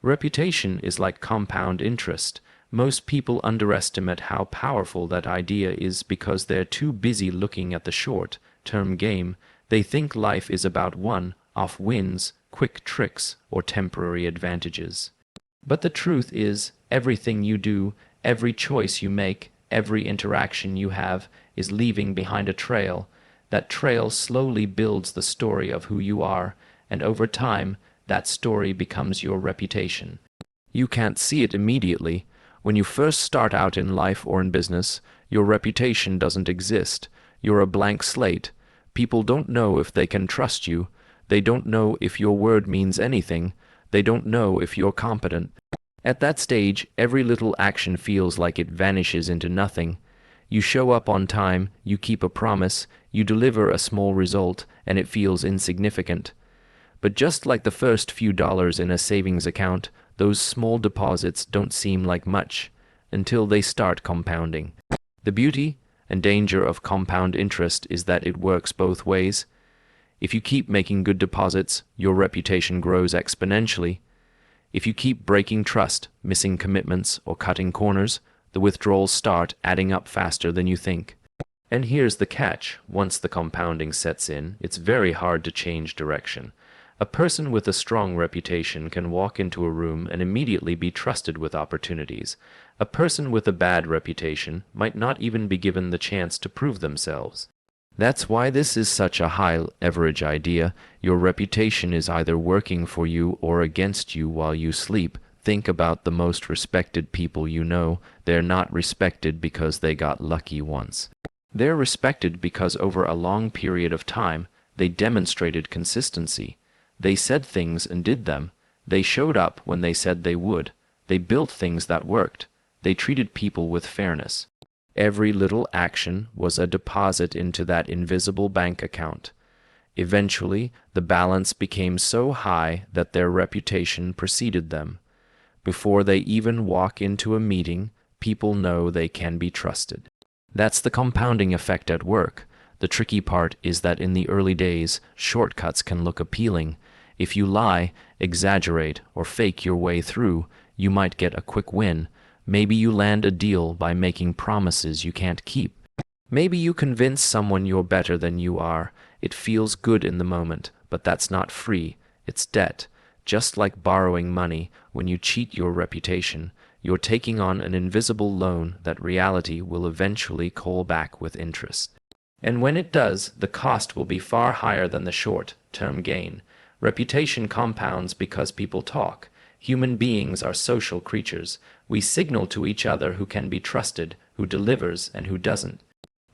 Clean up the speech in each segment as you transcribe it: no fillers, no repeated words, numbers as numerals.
Reputation is like compound interest. Most people underestimate how powerful that idea is because they're too busy looking at the short-term game. They think life is about one-off wins, quick tricks, or temporary advantages. But the truth is, everything you do, every choice you make, every interaction you have is leaving behind a trail. That trail slowly builds the story of who you are, and over time, that story becomes your reputation. You can't see it immediately. When you first start out in life or in business, your reputation doesn't exist. You're a blank slate. People don't know if they can trust you. They don't know if your word means anything. They don't know if you're competent. At that stage, every little action feels like it vanishes into nothing. You show up on time, you keep a promise, you deliver a small result, and it feels insignificant. But just like the first few dollars in a savings account, those small deposits don't seem like much until they start compounding. The beauty and danger of compound interest is that it works both ways. If you keep making good deposits, your reputation grows exponentially. If you keep breaking trust, missing commitments, or cutting corners, the withdrawals start adding up faster than you think. And here's the catch. Once the compounding sets in, it's very hard to change direction. A person with a strong reputation can walk into a room and immediately be trusted with opportunities. A person with a bad reputation might not even be given the chance to prove themselves. That's why this is such a high leverage idea. Your reputation is either working for you or against you while you sleep. Think about the most respected people you know. They're not respected because they got lucky once. They're respected because over a long period of time, they demonstrated consistency. They said things and did them. They showed up when they said they would. They built things that worked. They treated people with fairness. Every little action was a deposit into that invisible bank account. Eventually, the balance became so high that their reputation preceded them. Before they even walk into a meeting, people know they can be trusted. That's the compounding effect at work. The tricky part is that in the early days, shortcuts can look appealing. If you lie, exaggerate, or fake your way through, you might get a quick win. Maybe you land a deal by making promises you can't keep. Maybe you convince someone you're better than you are. It feels good in the moment, but that's not free. It's debt. Just like borrowing money, when you cheat your reputation, you're taking on an invisible loan that reality will eventually call back with interest. And when it does, the cost will be far higher than the short-term gain. Reputation compounds because people talk. Human beings are social creatures. We signal to each other who can be trusted, who delivers, and who doesn't.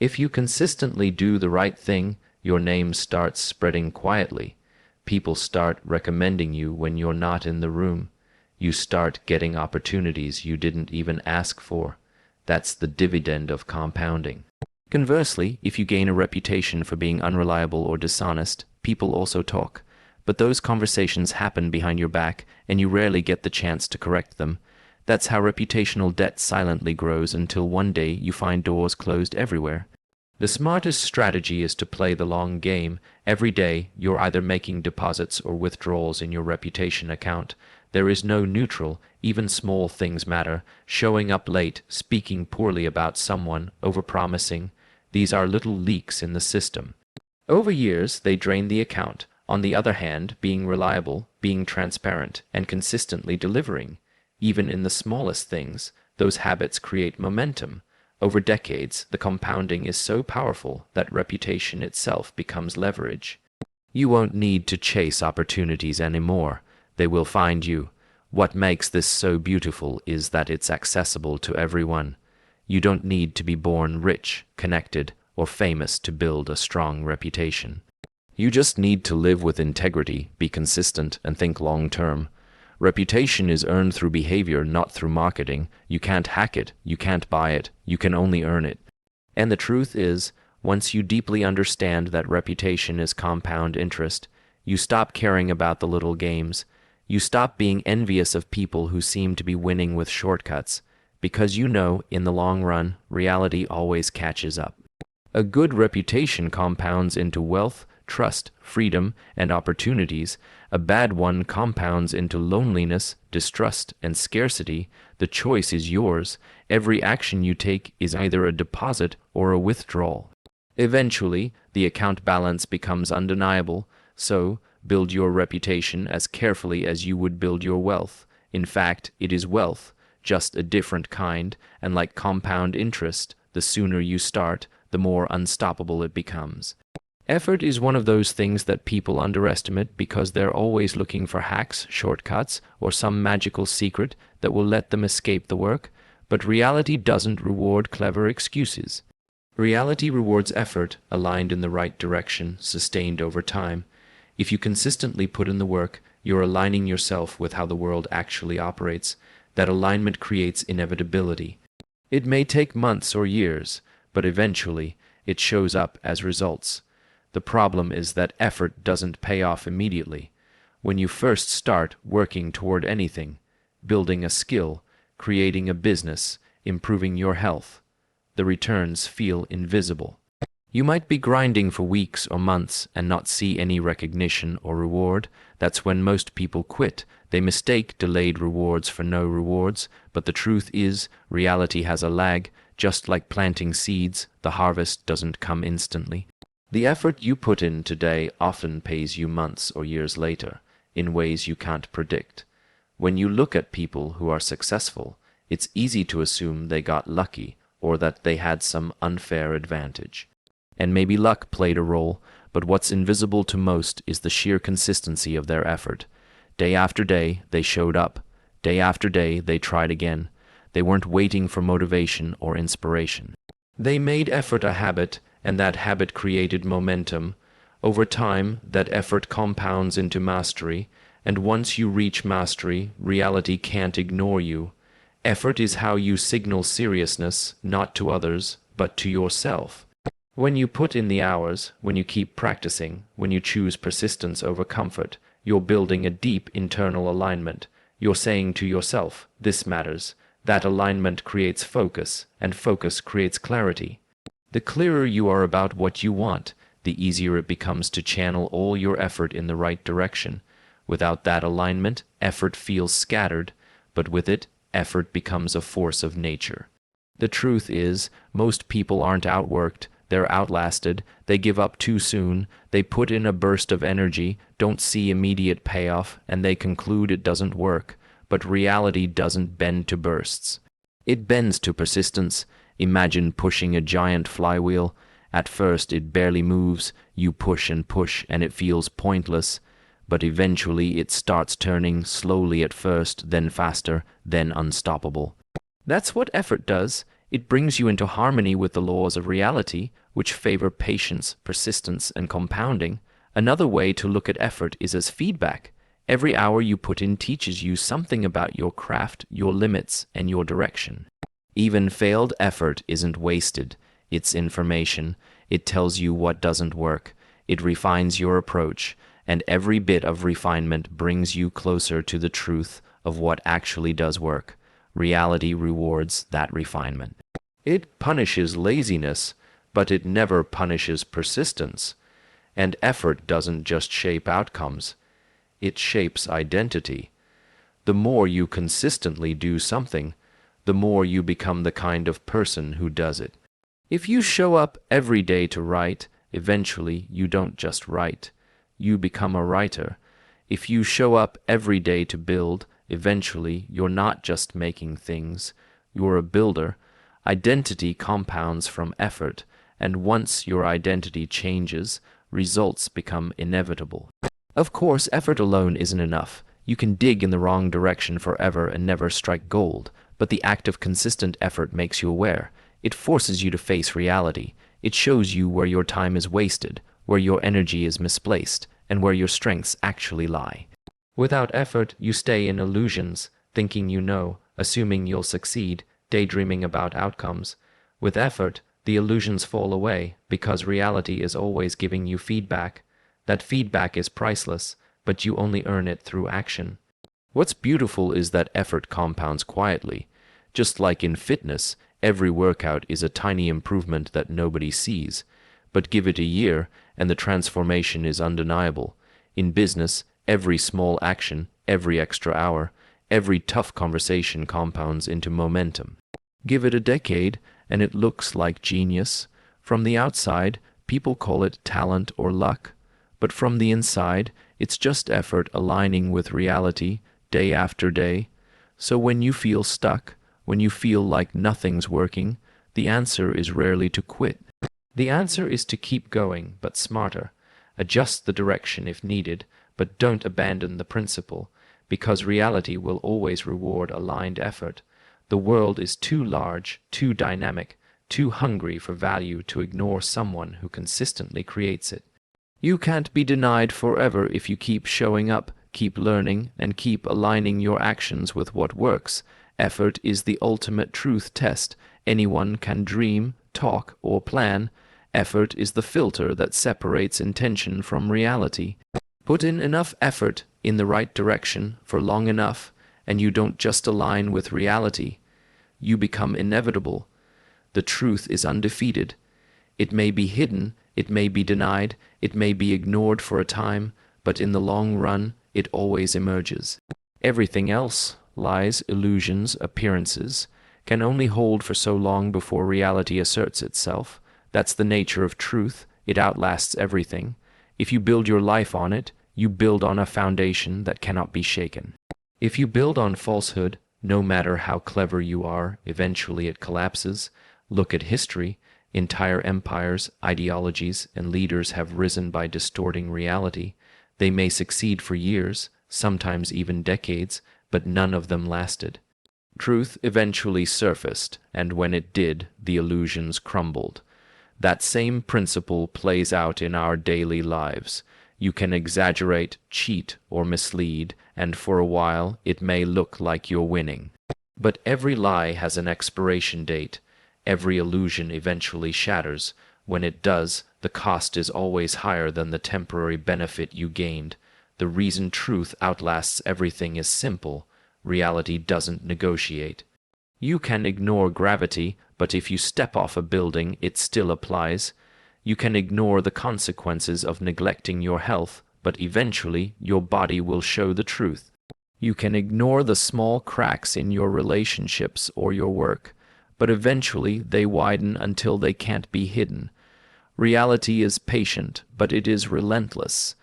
If you consistently do the right thing, your name starts spreading quietly. People start recommending you when you're not in the room. You start getting opportunities you didn't even ask for. That's the dividend of compounding. Conversely, if you gain a reputation for being unreliable or dishonest, people also talk. But those conversations happen behind your back, and you rarely get the chance to correct them. That's how reputational debt silently grows until one day you find doors closed everywhere. The smartest strategy is to play the long game. Every day, you're either making deposits or withdrawals in your reputation account. There is no neutral. Even small things matter. Showing up late, speaking poorly about someone, overpromising. These are little leaks in the system. Over years, they drain the account. On the other hand, being reliable, being transparent, and consistently delivering, even in the smallest things, those habits create momentum. Over decades, the compounding is so powerful that reputation itself becomes leverage. You won't need to chase opportunities anymore. They will find you. What makes this so beautiful is that it's accessible to everyone. You don't need to be born rich, connected, or famous to build a strong reputation. You just need to live with integrity, be consistent, and think long-term. Reputation is earned through behavior, not through marketing. You can't hack it, you can't buy it, you can only earn it. And the truth is, once you deeply understand that reputation is compound interest, you stop caring about the little games. You stop being envious of people who seem to be winning with shortcuts, because you know, in the long run, reality always catches up. A good reputation compounds into wealth, trust, freedom, and opportunities. A bad one compounds into loneliness, distrust, and scarcity. The choice is yours. Every action you take is either a deposit or a withdrawal. Eventually, the account balance becomes undeniable, so build your reputation as carefully as you would build your wealth. In fact, it is wealth, just a different kind, and like compound interest, the sooner you start, the more unstoppable it becomes. Effort is one of those things that people underestimate because they're always looking for hacks, shortcuts, or some magical secret that will let them escape the work. But reality doesn't reward clever excuses. Reality rewards effort aligned in the right direction, sustained over time. If you consistently put in the work, you're aligning yourself with how the world actually operates. That alignment creates inevitability. It may take months or years, but eventually it shows up as results. The problem is that effort doesn't pay off immediately. When you first start working toward anything, building a skill, creating a business, improving your health, the returns feel invisible. You might be grinding for weeks or months and not see any recognition or reward. That's when most people quit. They mistake delayed rewards for no rewards, but the truth is, reality has a lag. Just like planting seeds, the harvest doesn't come instantly. The effort you put in today often pays you months or years later, in ways you can't predict. When you look at people who are successful, it's easy to assume they got lucky or that they had some unfair advantage. And maybe luck played a role, but what's invisible to most is the sheer consistency of their effort. Day after day, they showed up. Day after day, they tried again. They weren't waiting for motivation or inspiration. They made effort a habit, and that habit created momentum. Over time, that effort compounds into mastery, and once you reach mastery, reality can't ignore you. Effort is how you signal seriousness, not to others, but to yourself. When you put in the hours, when you keep practicing, when you choose persistence over comfort, you're building a deep internal alignment. You're saying to yourself, this matters. That alignment creates focus, and focus creates clarity. The clearer you are about what you want, the easier it becomes to channel all your effort in the right direction. Without that alignment, effort feels scattered, but with it, effort becomes a force of nature. The truth is, most people aren't outworked. They're outlasted, they give up too soon, they put in a burst of energy, don't see immediate payoff, and they conclude it doesn't work. But reality doesn't bend to bursts. It bends to persistence. Imagine pushing a giant flywheel. At first it barely moves, you push, and it feels pointless. But eventually it starts turning, slowly at first, then faster, then unstoppable. That's what effort does. It brings you into harmony with the laws of reality, which favor patience, persistence, and compounding. Another way to look at effort is as feedback. Every hour you put in teaches you something about your craft, your limits, and your direction. Even failed effort isn't wasted. It's information. It tells you what doesn't work. It refines your approach, and every bit of refinement brings you closer to the truth of what actually does work. Reality rewards that refinement. It punishes laziness, but it never punishes persistence. And effort doesn't just shape outcomes. It shapes identity. The more you consistently do something, the more you become the kind of person who does it. If you show up every day to write, eventually you don't just write. You become a writer. If you show up every day to build, eventually you're not just making things. You're a builder. Identity compounds from effort, and once your identity changes, results become inevitable. Of course, effort alone isn't enough. You can dig in the wrong direction forever and never strike gold, but the act of consistent effort makes you aware. It forces you to face reality. It shows you where your time is wasted, where your energy is misplaced, and where your strengths actually lie. Without effort, you stay in illusions, thinking you know, assuming you'll succeed, daydreaming about outcomes. With effort, the illusions fall away because reality is always giving you feedback. That feedback is priceless, but you only earn it through action. What's beautiful is that effort compounds quietly. Just like in fitness, every workout is a tiny improvement that nobody sees. But give it a year, and the transformation is undeniable. In business, every small action, every extra hour, every tough conversation compounds into momentum. Give it a decade, and it looks like genius. From the outside, people call it talent or luck, but from the inside, it's just effort aligning with reality day after day. So when you feel stuck, when you feel like nothing's working, the answer is rarely to quit. The answer is to keep going, but smarter. Adjust the direction if needed, but don't abandon the principle, because reality will always reward aligned effort. The world is too large, too dynamic, too hungry for value to ignore someone who consistently creates it. You can't be denied forever if you keep showing up, keep learning, and keep aligning your actions with what works. Effort is the ultimate truth test. Anyone can dream, talk, or plan. Effort is the filter that separates intention from reality. Put in enough effort in the right direction for long enough, and you don't just align with reality. You become inevitable. The truth is undefeated. It may be hidden, it may be denied, it may be ignored for a time, but in the long run, it always emerges. Everything else, lies, illusions, appearances, can only hold for so long before reality asserts itself. That's the nature of truth. It outlasts everything. If you build your life on it, you build on a foundation that cannot be shaken. If you build on falsehood, no matter how clever you are, eventually it collapses. Look at history. Entire empires, ideologies, and leaders have risen by distorting reality. They may succeed for years, sometimes even decades, but none of them lasted. Truth eventually surfaced, and when it did, the illusions crumbled. That same principle plays out in our daily lives. You can exaggerate, cheat, or mislead, and for a while it may look like you're winning. But every lie has an expiration date. Every illusion eventually shatters. When it does, the cost is always higher than the temporary benefit you gained. The reason truth outlasts everything is simple. Reality doesn't negotiate. You can ignore gravity, but if you step off a building, it still applies. You can ignore the consequences of neglecting your health, but eventually your body will show the truth. You can ignore the small cracks in your relationships or your work, but eventually they widen until they can't be hidden. Reality is patient, but it is relentless.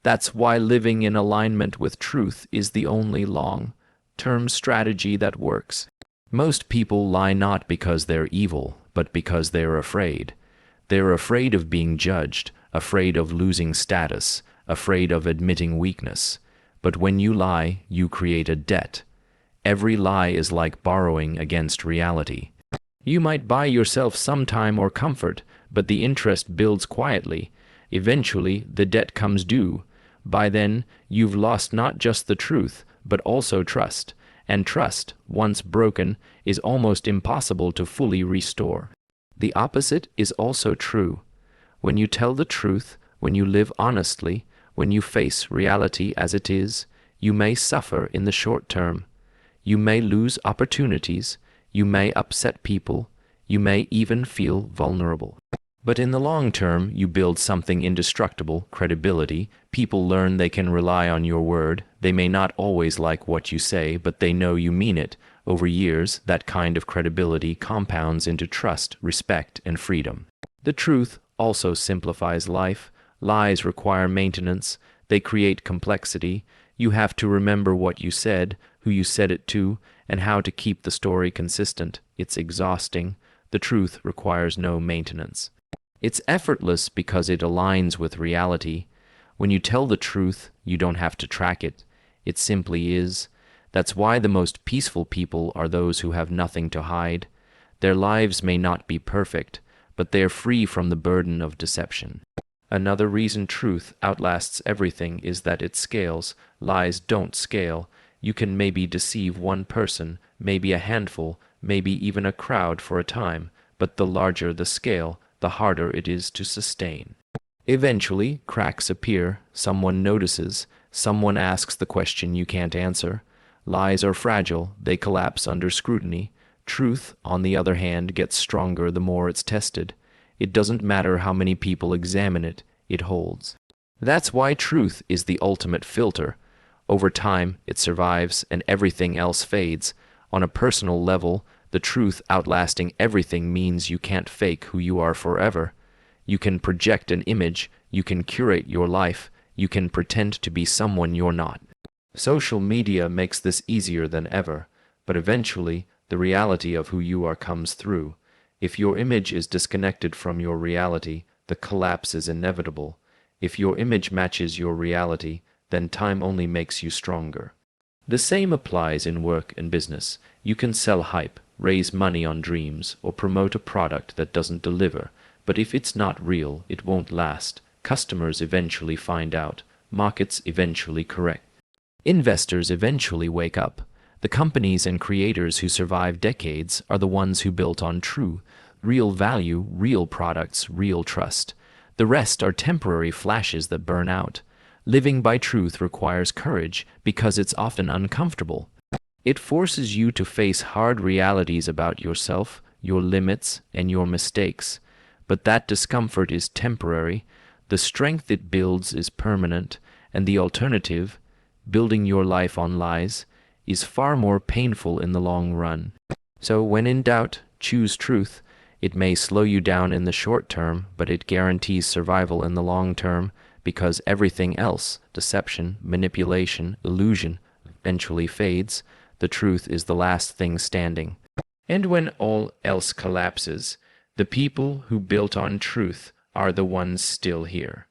That's why living in alignment with truth is the only long-term strategy that works. Most people lie not because they're evil, but because they're afraid. They're afraid of being judged, afraid of losing status, afraid of admitting weakness. But when you lie, you create a debt. Every lie is like borrowing against reality. You might buy yourself some time or comfort, but the interest builds quietly. Eventually, the debt comes due. By then, you've lost not just the truth, but also trust. And trust, once broken, is almost impossible to fully restore. The opposite is also true. When you tell the truth, when you live honestly, when you face reality as it is, you may suffer in the short term. You may lose opportunities. You may upset people. You may even feel vulnerable. But in the long term, you build something indestructible, credibility. People learn they can rely on your word. They may not always like what you say, but they know you mean it. Over years, that kind of credibility compounds into trust, respect, and freedom. The truth also simplifies life. Lies require maintenance. They create complexity. You have to remember what you said, who you said it to, and how to keep the story consistent. It's exhausting. The truth requires no maintenance. It's effortless because it aligns with reality. When you tell the truth, you don't have to track it. It simply is. That's why the most peaceful people are those who have nothing to hide. Their lives may not be perfect, but they are free from the burden of deception. Another reason truth outlasts everything is that it scales. Lies don't scale. You can maybe deceive one person, maybe a handful, maybe even a crowd for a time, but the larger the scale, the harder it is to sustain. Eventually, cracks appear, someone notices, someone asks the question you can't answer. Lies are fragile, they collapse under scrutiny. Truth, on the other hand, gets stronger the more it's tested. It doesn't matter how many people examine it, it holds. That's why truth is the ultimate filter. Over time, it survives and everything else fades. On a personal level, the truth outlasting everything means you can't fake who you are forever. You can project an image, you can curate your life, you can pretend to be someone you're not. Social media makes this easier than ever, but eventually, the reality of who you are comes through. If your image is disconnected from your reality, the collapse is inevitable. If your image matches your reality, then time only makes you stronger. The same applies in work and business. You can sell hype, raise money on dreams, or promote a product that doesn't deliver, but if it's not real, it won't last. Customers eventually find out. Markets eventually correct. Investors eventually wake up. The companies and creators who survive decades are the ones who built on true, real value, real products, real trust. The rest are temporary flashes that burn out. Living by truth requires courage because it's often uncomfortable. It forces you to face hard realities about yourself, your limits, and your mistakes. But that discomfort is temporary. The strength it builds is permanent, and the alternative, building your life on lies, is far more painful in the long run. So when in doubt, choose truth. It may slow you down in the short term, but it guarantees survival in the long term because everything else, deception, manipulation, illusion, eventually fades. The truth is the last thing standing. And when all else collapses, the people who built on truth are the ones still here.